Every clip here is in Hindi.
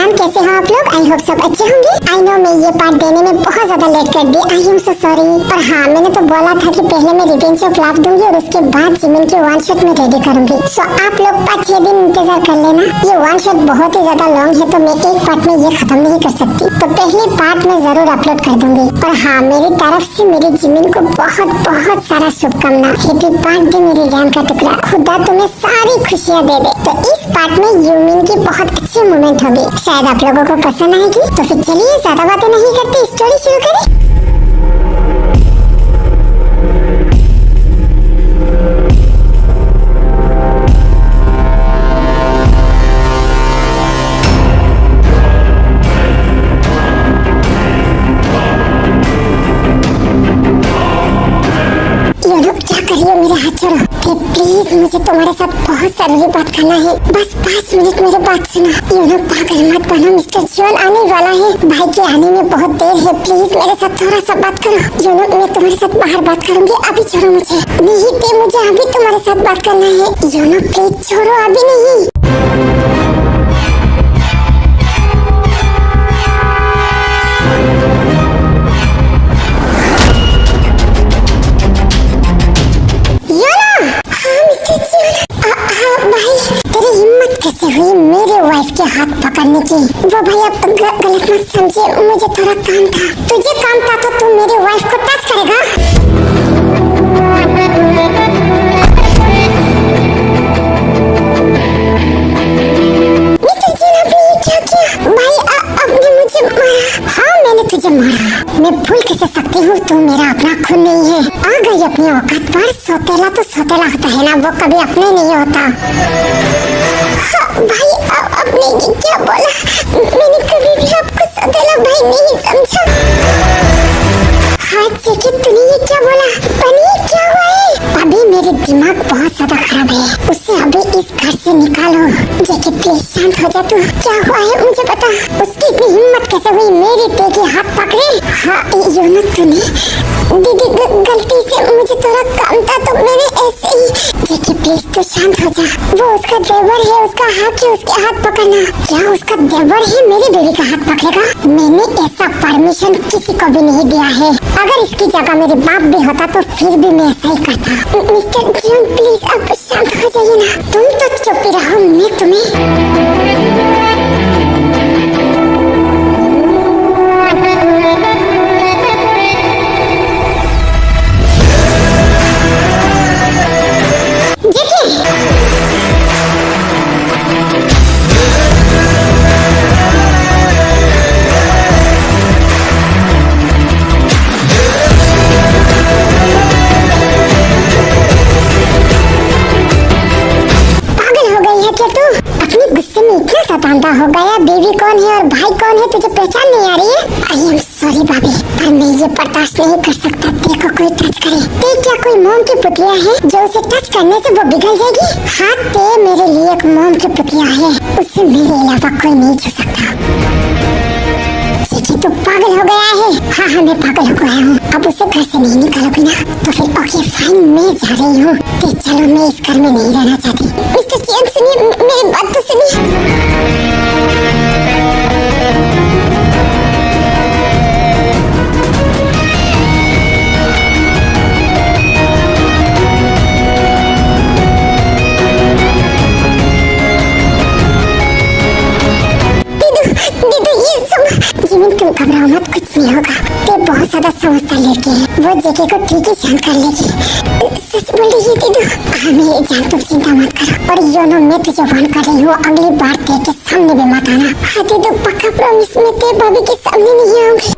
एवरीवन, कैसे हो आप लोग? आई होप सब अच्छे होंगे। आई नो मैं ये पार्ट देने में बहुत ज्यादा लेट कर दी। I am so sorry. और हाँ, मैंने तो बोला था कि पहले मैं रिवेंज ऑफ लव दूंगी और उसके बाद जिमिन की वन शॉट में रेडी करूंगी। सो आप लोग 5-6 दिन इंतजार कर लेना। ये वन शॉट बहुत ही ज्यादा लॉन्ग है तो मैं एक पार्ट में ये खत्म नहीं कर सकती, तो पहले पार्ट में जरूर अपलोड कर दूंगी। और हाँ, मेरी तरफ से मेरी जिमिन को बहुत बहुत सारा शुभकामना। हैप्पी बर्थडे मेरी जान का टुकड़ा। खुदा तुम्हें सारी खुशियाँ दे दे। तो इस पार्ट में यूमिन की बहुत अच्छी मोमेंट होगी, शायद आप लोगों को पसंद आएगी। तो फिर चलिए ज्यादा बातें नहीं करते, स्टोरी शुरू करें। मेरे हाथ छोड़ो प्लीज, मुझे तुम्हारे साथ बहुत जरूरी बात करना है। बस 5 मिनट मेरी बात सुनो। पागल मत बनो, मिस्टर जॉन आने वाला है। भाई के आने में बहुत देर है, प्लीज मेरे साथ थोड़ा सा बात करो। मैं तुम्हारे साथ बाहर बात करूंगी, अभी छोड़ो मुझे। नहीं ते मुझे अभी तुम्हारे साथ बात करना है। प्लीज छोड़ो, अभी नहीं। मेरे वाइफ के हाथ पकड़ने की। वो भैया गलत मत समझे, मुझे थोड़ा काम था। तुझे काम था तो तू मेरी वाइफ को टच करेगा? मिस्टर जीन, आपने ये क्या किया? भाई आपने मुझे मारा। हाँ, मैंने तुझे मारा। मैं भूल कैसे सकती हूँ, तू मेरा अपना खून नहीं है। आ गई अपनी औकात पर। सोतेला तो सोतेला होता है ना, वो कभी अपने नहीं होता। भाई आपने ये क्या बोला? मैंने कभी भी आपको सोतेला भाई नहीं समझा। हाथ से कि तूने ये क्या बोला? बनी क्या हुआ है? अभी मेरे दिमाग बहुत ज्यादा खराब है, उसे अभी इस घर से निकालो। जेकी प्लीज शांत हो जा तू। क्या हुआ है मुझे बता। उसकी इतनी हिम्मत कैसे हुई मेरी ते के हाथ पकड़े? हाँ तूने दीदी गलती से, मुझे थोड़ा काम था तो मैंने ऐसे ही। जेकी प्लीज तू शांत हो जा। वो उसका देवर है, उसका हक है उसके हाथ पकड़ना। क्या उसका देवर है मेरी बेबी का हाथ पकड़ेगा? मैंने ऐसा परमिशन किसी को भी नहीं दिया है। अगर इसकी जगह मेरे बाप भी होता तो फिर भी मैं ऐसा ही करता। मिस्टर जॉन प्लीज आप शांत हो जाइए ना। तुम तो चुप ही रहो, मैं तुम्हें सताता हो गया। बेबी कौन है और भाई कौन है तुझे पहचान नहीं आ रही है? आई एम सॉरी भाभी, पर मैं ये बर्दाश्त नहीं कर सकता देखो कोई टच करे। ते क्या कोई मोम की पुतलिया है जो उसे टच करने से वो पिघल जाएगी? हाँ, ते मेरे लिए एक मोम की पुतलिया है, उससे मेरे अलावा कोई नहीं छू सकता। तो पागल हो गया है? हाँ, मैं पागल हो गया हूँ। अब उसे घर से नहीं निकालोगी ना? तो फिर ओके फाइन, मैं जा रही हूँ। चलो, मैं इस घर में नहीं रहना चाहती। मिस्टर चैन सुनिए, मेरी बात तो सुनिए। तुम घबराओ मत, कुछ नहीं होगा। ते बहुत ज्यादा समझदार लड़की है, वो जेके को ठीक ही शांत कर लेगी। सच बोल रही है दीदू? हाँ मैं जान, तुम चिंता मत करो। और मैं तुझे वार्न कर रही हूँ, अगली बार ते के सामने भी मत आना। हाँ दीदू पक्का प्रॉमिस, में ते भाभी के सामने नहीं आऊंगी।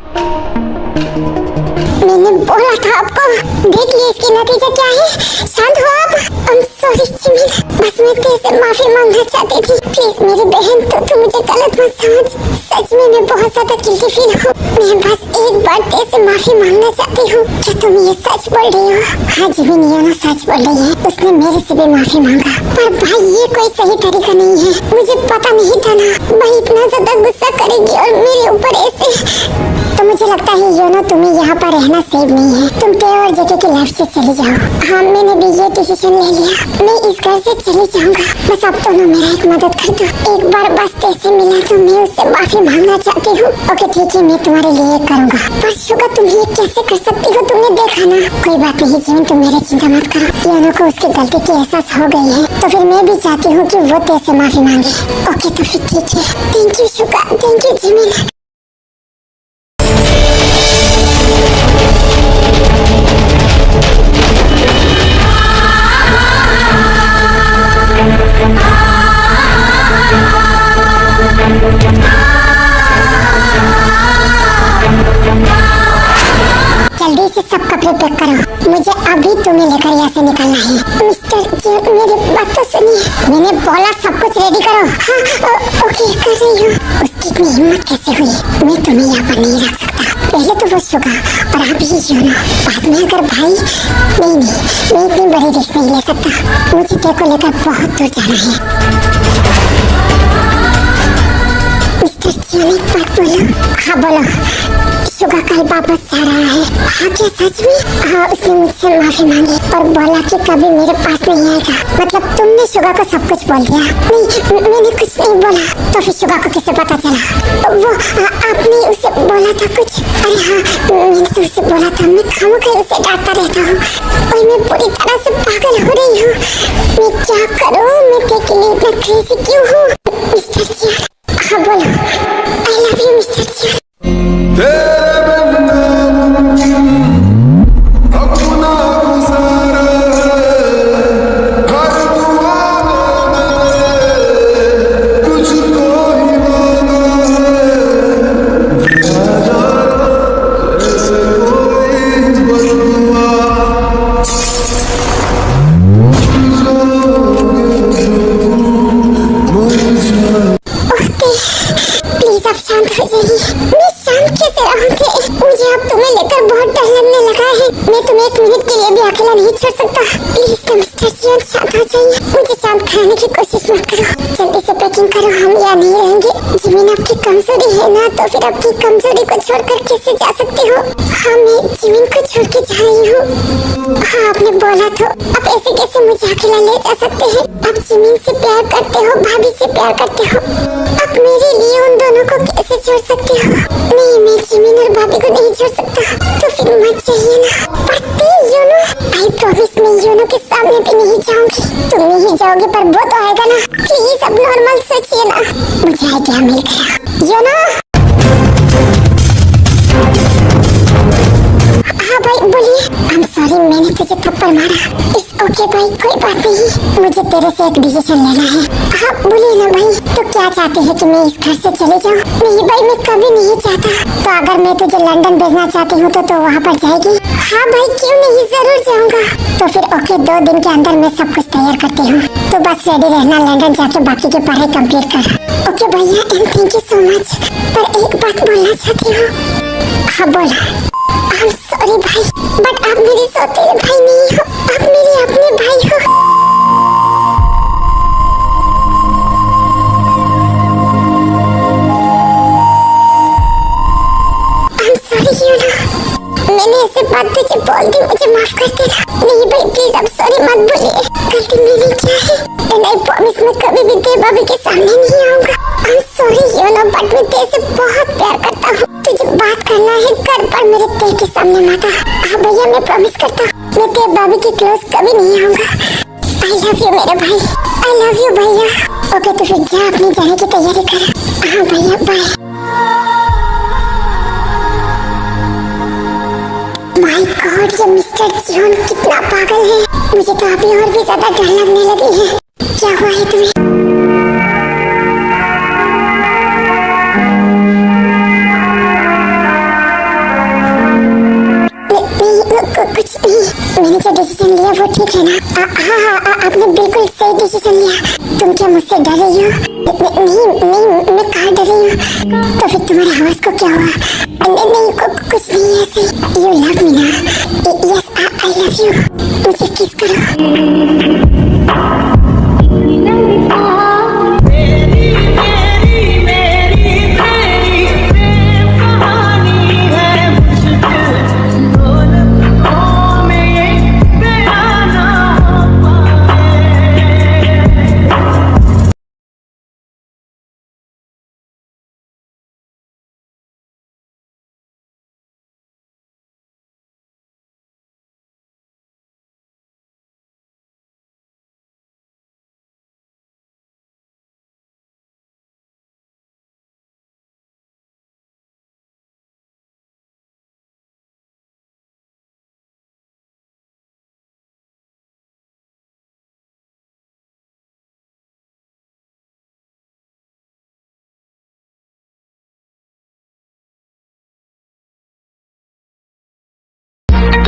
मैंने बोला था आपको। देखिए इसके नतीजे क्या है। शांत हो आप। I'm sorry जिमिन, बस मैं तेरे से माफी मांगना चाहती थी। प्लीज मेरी बहन, तो मुझे गलत मत समझ। सच में मैं बहुत ज्यादा गिल्टी फील हूँ। मैं बस एक बार तेरे से माफी मांगना चाहती हूँ। क्या तुम ये सच बोल रही हो? हाँ जिमिन, ये सच बोल रही है। उसने मेरे से भी माफी मांगा। पर भाई ये कोई सही तरीका नहीं है। मुझे पता नहीं था ना भाई इतना ज्यादा गुस्सा करेगी और मेरे ऊपर ऐसे। तो मुझे लगता है योनो तुम्हें यहाँ पर रहना सेफ नहीं है, तुम कहीं और जगह की लाइफ से चले जाओ। हाँ मैंने भी ये डिसीजन ले लिया, मैं इस घर से चले जाऊंगा। बस अब तो ना मेरा एक मदद कर दो, एक बार बस कैसे मिला तो मैं उससे माफी मांगना चाहती हूँ। ओके ठीक है, मैं तुम्हारे लिए ये करूँगा। पर शुगा तुम ये कैसे कर सकती हो, तुमने देखा ना। कोई बात नहीं जिमिन, तुम मेरी चिंता मत करो। योनो को उसकी गलती की एहसास हो गई है, तो फिर मैं भी चाहती हूँ कि वो तेरे से माफी मांगे। ओके तो फिर ठीक है। Thank you Suga, thank you Jimin. जल्दी से सब कपड़े पैक करो, मुझे अभी तुम्हें लेकर यहाँ से निकलना है। मिस्टर जॉन मेरी बात तो सुनिए, मैंने बोला सब कुछ रेडी करो। हाँ ओके कर रही हूँ। उसकी इतनी हिम्मत कैसे हुई, मैं तुम्हें यहाँ पर नहीं रख सकता। पहले तो वो शुगा और आप ही योनो, बाद में अगर भाई। नहीं मैं इतनी बड़ी रिस्क नहीं ले सकता, मुझे तेरे को लेकर बहुत दूर जाना है। मिस्टर जॉन एक बात बोलो। हाँ बोलो। शुगा कल वापस जा रहा है। हाँ क्या सच में? हाँ उसने मुझसे माफी मांगी और बोला कि कभी मेरे पास नहीं आएगा। मतलब तुमने शुगा को सब कुछ बोल दिया? नहीं मैंने कुछ नहीं बोला। तो फिर शुगा को कैसे पता चला? वो आपने उसे बोला था कुछ? अरे हाँ मैंने तो उसे बोला था, मैं खामोखा उसे डांटता रहता हूँ और मैं पूरी तरह से पागल हो रही हूँ। मैं क्या करूँ, मैं तेरे के लिए इतना क्रेजी क्यों हूँ? मिस्टर जॉन हाँ बोलो। I love you mister John. मुझे अब तुम्हें लेकर बहुत डर लगने लगा है। मैं तुम्हें एक मिनट के लिए भी अकेला नहीं छोड़ सकता। प्लीज तुम मिस्टर जॉन शांत हो जाइए, मुझे शांत कराने की कोशिश मत करो। जल्दी से पैकिंग करो, हम यहाँ नहीं रहेंगे। जिमिन आपकी कमजोरी है ना, तो फिर आपकी कमजोरी को छोड़कर कैसे जा सकते हो? हाँ मैं जिमिन को छोड़ के जा रही हूँ। हाँ आपने बोला तो, आप ऐसे कैसे मुझे अकेला ले जा सकते हैं? आप जिमिन से प्यार करते हो, भाभी से प्यार करते हो, आप मेरे लिए उन दोनों को कैसे छोड़ सकते हो? नहीं मैं जिमिन और भाभी को नहीं छोड़ सकता। तो फिर मत चाहिए ना। पर योनो, आई प्रॉमिस मैं योनो के सामने भी नहीं जाऊंगी। तुम नहीं जाओगे पर वो तो आएगा ना। प्लीज अब नॉर्मल सोचिए ना। मुझे आइडिया मिल गया। योनो हाँ भाई बोलिए। आई एम सॉरी मैंने तुझे थप्पड़ मारा। इट्स ओके भाई कोई बात नहीं, मुझे तेरे से एक डिसीजन लेना है। हाँ बोलिए ना भाई। तो क्या चाहते हैं कि मैं इस घर से चले जाऊँ? नहीं भाई मैं कभी नहीं चाहता। तो अगर मैं तुझे लंदन भेजना चाहती हूँ तो वहाँ पर जाएगी? हाँ भाई क्यों नहीं, जरूर जाऊँगा। तो फिर ओके 2 दिन के अंदर मैं सब कुछ तैयार करती हूँ, तो बस रेडी रहना, लंदन जाके बाकी की पढ़ाई कंप्लीट कर। ओके भैया and thank you so much. पर एक बात बोलना चाहती हूँ। हाँ बोला। आई एम सॉरी भाई, बट आप मेरे सौतेले भाई नहीं हो, आप मेरे अपने भाई हो। आई एम सॉरी योनो, मैंने ऐसे बात तुझे बोल दी, मुझे माफ कर देना। नहीं भाई प्लीज अब सॉरी मत बोलिए, गलती मेरी क्या है? एंड आई प्रॉमिस मैं कभी भी तेरे भाभी के सामने नहीं आऊंगा। I am sorry YONO, but मैं तेरे से बहुत प्यार करता हूँ। तुझे बात करना है कर, पर मेरे तेरे के सामने मत आ। हाँ भैया मैं प्रॉमिस करता हूँ मैं तेरे भाभी के क्लोज कभी नहीं आऊंगा। आई लव यू मेरे भाई, आई लव यू भैया। ओके तो फिर जा अपनी जाने की तैयारी कर। हाँ भैया बाय। माय गॉड ये मिस्टर जॉन कितना पागल है, मुझे तो अभी और भी ज्यादा डर लगने लगी है। क्या हुआ है तुम्हें? कुछ नहीं, मैंने जो डिसीजन लिया वो ठीक है ना? हाँ आपने बिल्कुल सही डिसीजन लिया। तुम क्या मुझसे डर रही हो? नहीं मैं कहाँ डर रही हूँ? तो फिर तुम्हारे आवाज को क्या हुआ? नहीं कुछ नहीं ऐसे। यू लव मी ना? Yes I love you. मुझे किस करो। मेरी मेरी मेरी प्रेम कहानी है।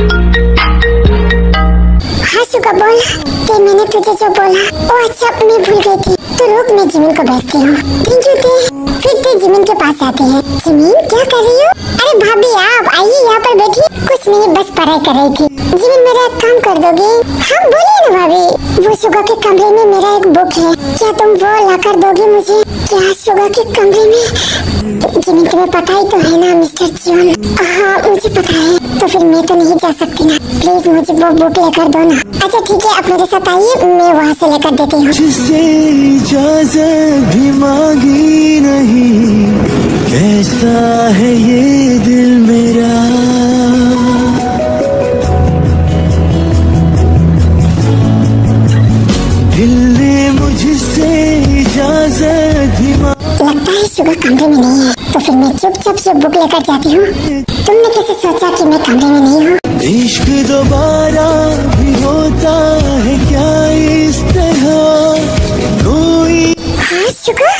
हाँ सुगा बोल कि मैंने तुझे जो बोला वो अच्छा मैं भूल गई थी। तो रुक मैं जिमिन को भेजती हूँ। थैंक यू ते। फिर ते जिमिन के पास आते हैं। जिमिन क्या कर रही हो? अरे भाभी आप आइए यहाँ पर बैठिए। कुछ नहीं बस पढ़ाई कर रही थी। जिमिन मेरा एक काम कर दोगे? हाँ बोलिए ना भाभी। वो सुगा के कमरे में मेरा एक बुक है, क्या तुम वो ला कर दोगे मुझे? क्या सुगा के कमरे में? जिमिन तुम्हें पता ही तो है ना मिस्टर जॉन। हाँ मुझे पता है। तो फिर मैं तो नहीं जा सकती ना, प्लीज मुझे वो बुक लेकर दो ना। अच्छा ठीक है आप मेरे साथ आइए, मैं वहाँ से लेकर देती हूँ। जिससे इजाज़त भी मांगी नहीं, कैसा है ये दिल मेरा। दिल ने मुझसे इजाज़त भी लगता है सुगा कमरे में नहीं है, तो फिर मैं चुपचाप से बुक लेकर जाती हूँ। तुमने कैसे सोचा कि मैं कमरे में नहीं हूँ? इश्क दोबारा भी होता है क्या इस तरह कोई? हाँ सुगा,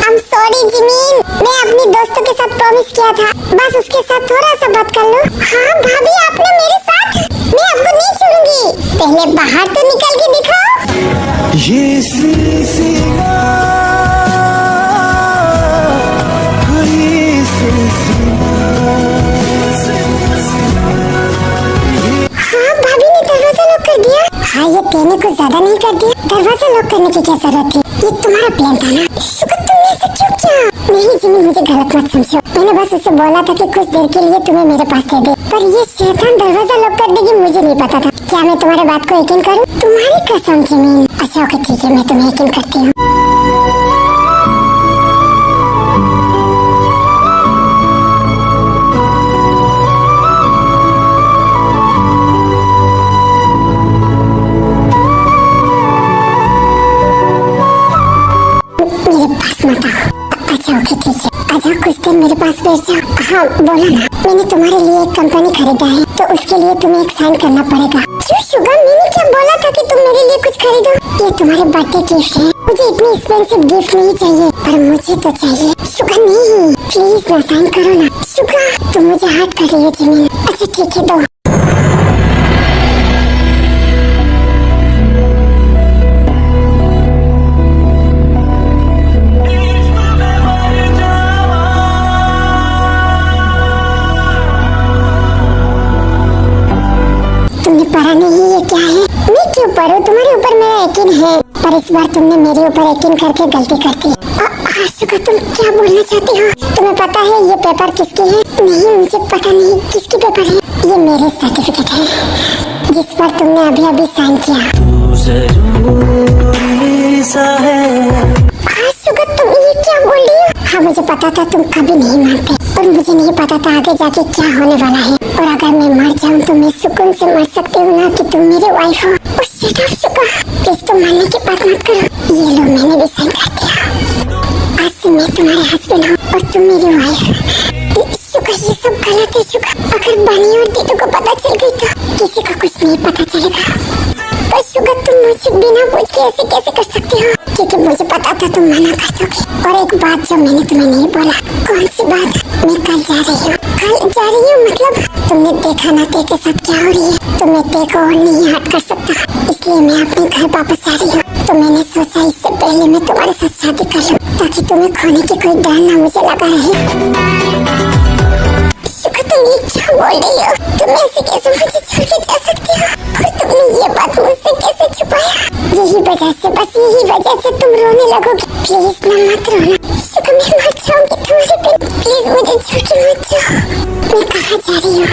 I'm sorry जिमिन, मैं अपनी दोस्तों के साथ प्रॉमिस किया था, बस उसके साथ थोड़ा सा बात कर लो। हाँ भाभी आप ना मेरे साथ, मैं आपको नहीं छोड़ूंगी। पहले बाहर तो निकल के दिखाओ। ये सिलसिला हाँ ये तेने कुछ ज्यादा नहीं कर दिया? दरवाजा लॉक करने की क्या जरूरत थी? ये तुम्हारा प्लान था ना? शुक्र तुमने ऐसा क्यों किया? नहीं जिमिन मुझे गलत मत समझो, मैंने बस उसे बोला था कि कुछ देर के लिए तुम्हें मेरे पास दे दे, पर ये शैतान दरवाजा लॉक कर देगी मुझे नहीं पता था। क्या मैं तुम्हारी बात को यकीन करूँ? तुम्हारी कसम जिमिन। अच्छा ओके ठीक है मैं तुम्हें यकीन करती हूँ। अच्छा ओके ठीक है, आजा कुछ देर मेरे पास बैठ जाओ। हाँ बोला ना, मैंने तुम्हारे लिए एक कंपनी खरीदा है, तो उसके लिए तुम्हें एक साइन करना पड़ेगा। क्यों शुगर, मैंने क्या बोला था कि तुम मेरे लिए कुछ खरीदो? ये तुम्हारे बर्थडे गिफ्ट है, मुझे इतनी एक्सपेंसिव गिफ्ट नहीं चाहिए, पर मुझे तो चाहिए। शुगर नहीं, प्लीज ना साइन करो ना। शुगर तुम मुझे हर्ट कर रही हो जिमिन। अच्छा ठीक है दो। पता नहीं ये क्या है, मैं क्यों पढ़ूं? तुम्हारे ऊपर मेरा यकीन है, पर इस बार तुमने मेरे ऊपर यकीन करके गलती कर दी। आशुका तुम क्या बोलना चाहती हो? तुम्हें पता है ये पेपर किसके है? नहीं मुझे पता नहीं किसके पेपर है। ये मेरे सर्टिफिकेट है जिस पर तुमने अभी अभी साइन किया। आशुका तुम ये क्या बोल रही हो? हाँ मुझे पता था तुम कभी नहीं मानते, और मुझे नहीं पता था आगे जाके क्या होने वाला है, और अगर मैं मर जाऊं तो मैं सुकून से मर सकती हूँ ना कि तुम मेरी वाइफ हो। प्लीज तुम मरने की बात मत करो। ये लो मैंने भी साइन कर दिया, आज से मैं तुम्हारे हस्बैंड हूँ और तुम मेरी वाइफ। शुका ये सब गलत है शुका, अगर बनी और दीदू को पता चल गई तो किसी को कुछ नहीं पता चलेगा। पर शुका तुम मुझसे बिना पूछ के ऐसे कैसे कर सकती हो? क्योंकि मुझे पता था तुम मना कर दोगी। और एक बात जो मैंने तुम्हें नहीं बोला। कौन सी बात? मैं कल जा रही हूँ। कल जा रही हूँ मतलब तुमने देखा ना ते के साथ क्या हो रही है, तो मैं ते को और नहीं हट कर सकता, इसलिए मैं अपने घर वापस आ रही हूँ। तो मैंने सोचा इससे पहले मैं तुम्हारे साथ शादी कर लूँ, ताकि तुम्हें खोने की कोई डर ना मुझे लगा रहे। तुम ये क्या बोल रही हो? तुम ऐसे कैसे मुझे छोड़ के जा सकती हो? और तुमने ये बात मुझसे कैसे छुपाया? यही वजह से, बस यही वजह से तुम रोने लगोगी। प्लीज ना मत रोना शुक्र, मैं मर जाऊंगी तुम्हारे पे। प्लीज मुझे छोड़ के मत जाओ। मैं कहाँ जा रही हूँ?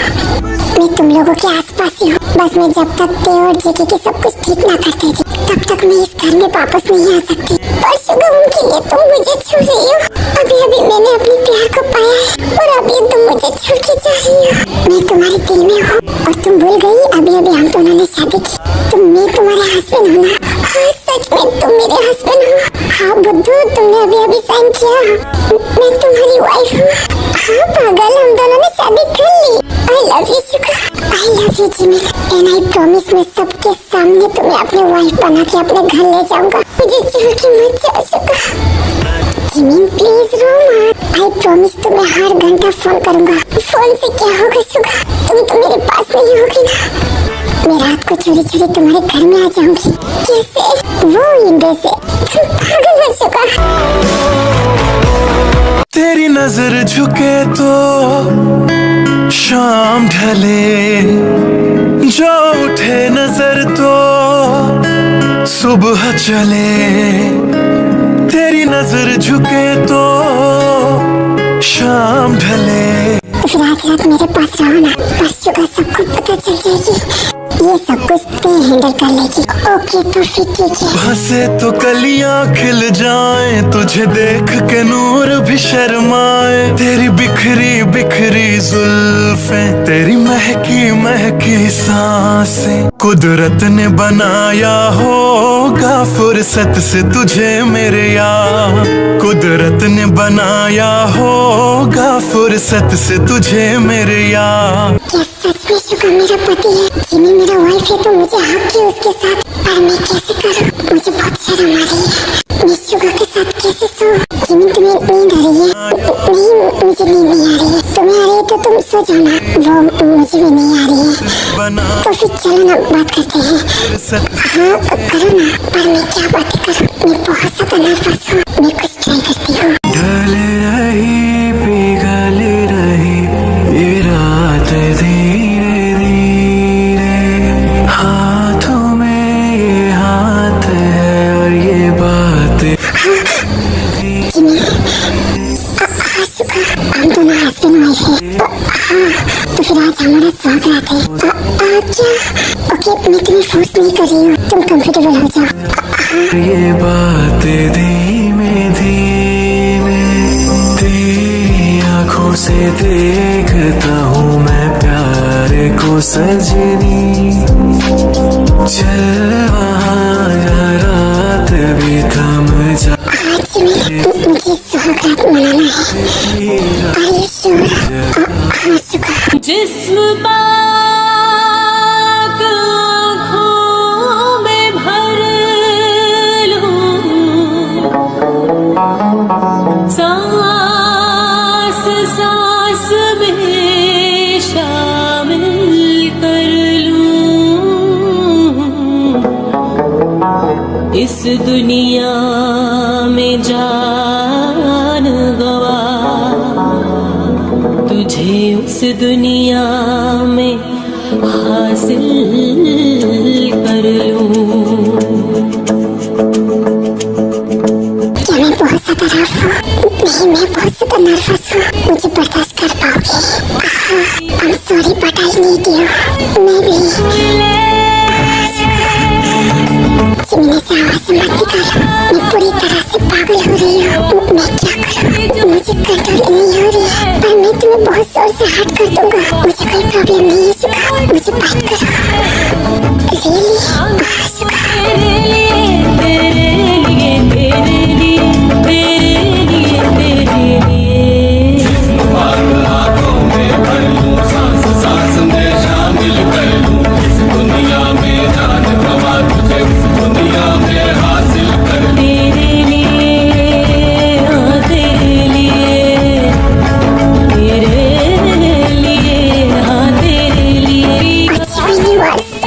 मैं तुम लोगों के आसपास ही हूँ, बस मैं जब तक ते और जेके की सब कुछ ठीक ना कर देगी तब तक मैं इस घर में वापस नहीं आ सकती। पर शुक्र उनके लिए तुम मुझे छोड़ रही हो। अभी अभी मैंने अपने प्यार को पाया है और अभी तुम मुझे छोड़ के जा रही हो। मैं तुम्हारे दिल में हूँ और तुम भूल गई अभी अभी हम दोनों ने शादी की। मैं तुम्हारे हस्बैंड हूँ ना? हाँ सच में तुम मेरे हस्बैंड हो। हाँ बुद्धू तुमने अभी अभी साइन किया, मैं तुम्हारी वाइफ हूँ। हाँ पागल हम दोनों ने शादी कर ली। आई लव यू शुक्र, I love you Jimin, and I promise मैं सबके सामने तुम्हें अपने वाइफ बना के अपने घर ले जाऊंगा। मुझे छोड़ के मत जाओ शुक्र। जिमिन प्लीज रो मत। आई प्रॉमिस तुम्हें हर घंटा फोन करूंगा। फोन से क्या होगा सुगा, तुम तो मेरे पास नहीं होगी ना। मैं रात को चोरी चोरी तुम्हारे घर में आ जाऊंगी। कैसे? वो इंद्र से। तुम पागल हो सुगा। तेरी नजर झुके तो शाम ढले, जो उठे नजर तो सुबह चले। तेरी नजर झुके तो शाम ढले। तो फिर आज रात मेरे पास रहो ना, बस सुबह सब कुछ पता चल जाएगी। ये सब कुछ तू हैंडल कर लेगी। ओके तो फिर ठीक है। हंसे तो कलियां खिल जाएं, तुझे देख के नूर भी शर्माए। तेरी बिखरी बिखरी जुल्फें, तेरी महकी महकी सांसें, कुदरत ने बनाया होगा फुर्सत से तुझे मेरे यार। कुदरत ने बनाया होगा फुर्सत से तुझे मेरे यार। क्या सच में सुगा मेरा पति है? जिमी मेरा वाइफ है तो मुझे हक है उसके साथ, पर मैं कैसे करूं? मुझे बहुत शर्म आ रही है। मैं सुगा के साथ कैसे सोऊं? जिमी तुम्हें नींद आ रही है? नहीं, मुझे नींद नहीं आ रही है। तुम्हें आ रही है तो तुम सो जाना, वो मुझे भी नहीं आ रही है। तो फिर चलो ना बात करते हैं। हाँ करो ना, पर मैं क्या बातें करूं? मैं बहुत ज्यादा नर्वस हूँ। मैं कुछ ट्राई करती हूँ। ढल रही पिघल रही ये रात धीरे धीरे, हाथों में ये हाथ है और ये बात। जिमी, हाँ सुगा, हम दोनों हस्बैंड वाइफ हैं। हाँ तो फिर आज हमारा स्वागत है। क्या? ओके मैं तुम्हें फोर्स नहीं कर रही हूँ, तुम कंफर्टेबल हो जाओ। ये बात धीमे धीमे तेरी आंखों से देखता हूँ मैं प्यार को सजनी। चल वहाँ जा, रात भी थम जा। मुझे सुहागरात मनाना है। Are you sure? हाँ सुगा। जिस्म पाक आँखों में भर लूं, सांस सांस में शामिल कर लूं। इस दुनिया में जान गवा, तुझे उस दुनिया में हासिल कर लूं। क्या मैं बहुत ज्यादा रफ हूँ? नहीं, मैं बहुत ज्यादा नर्वस हूँ। मुझे बर्दाश्त कर पाओगे? I'm sorry but I need you। मैं भी। जिमी से आवाज़ मत निकालो, मैं पूरी तरह से पागल हो रही हूँ। मैं क्या करूँ? मुझे कंट्रोल नहीं हो रही है, पर मैं तुम्हें बहुत जोर से हर्ट कर दूंगा। मुझे कोई प्रॉब्लम नहीं है सुगा, मुझे बात करो। रियली? सुगा। तेरे लिए, तेरे लिए, तेरे लिए, तेरे लिए, तेरे लिए। What's universe?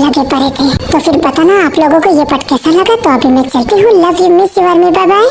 लगे पड़े थे। तो फिर बताना आप लोगों को ये पार्ट कैसा लगा। तो अभी मैं चलती हूँ। Love you, miss you, bye bye.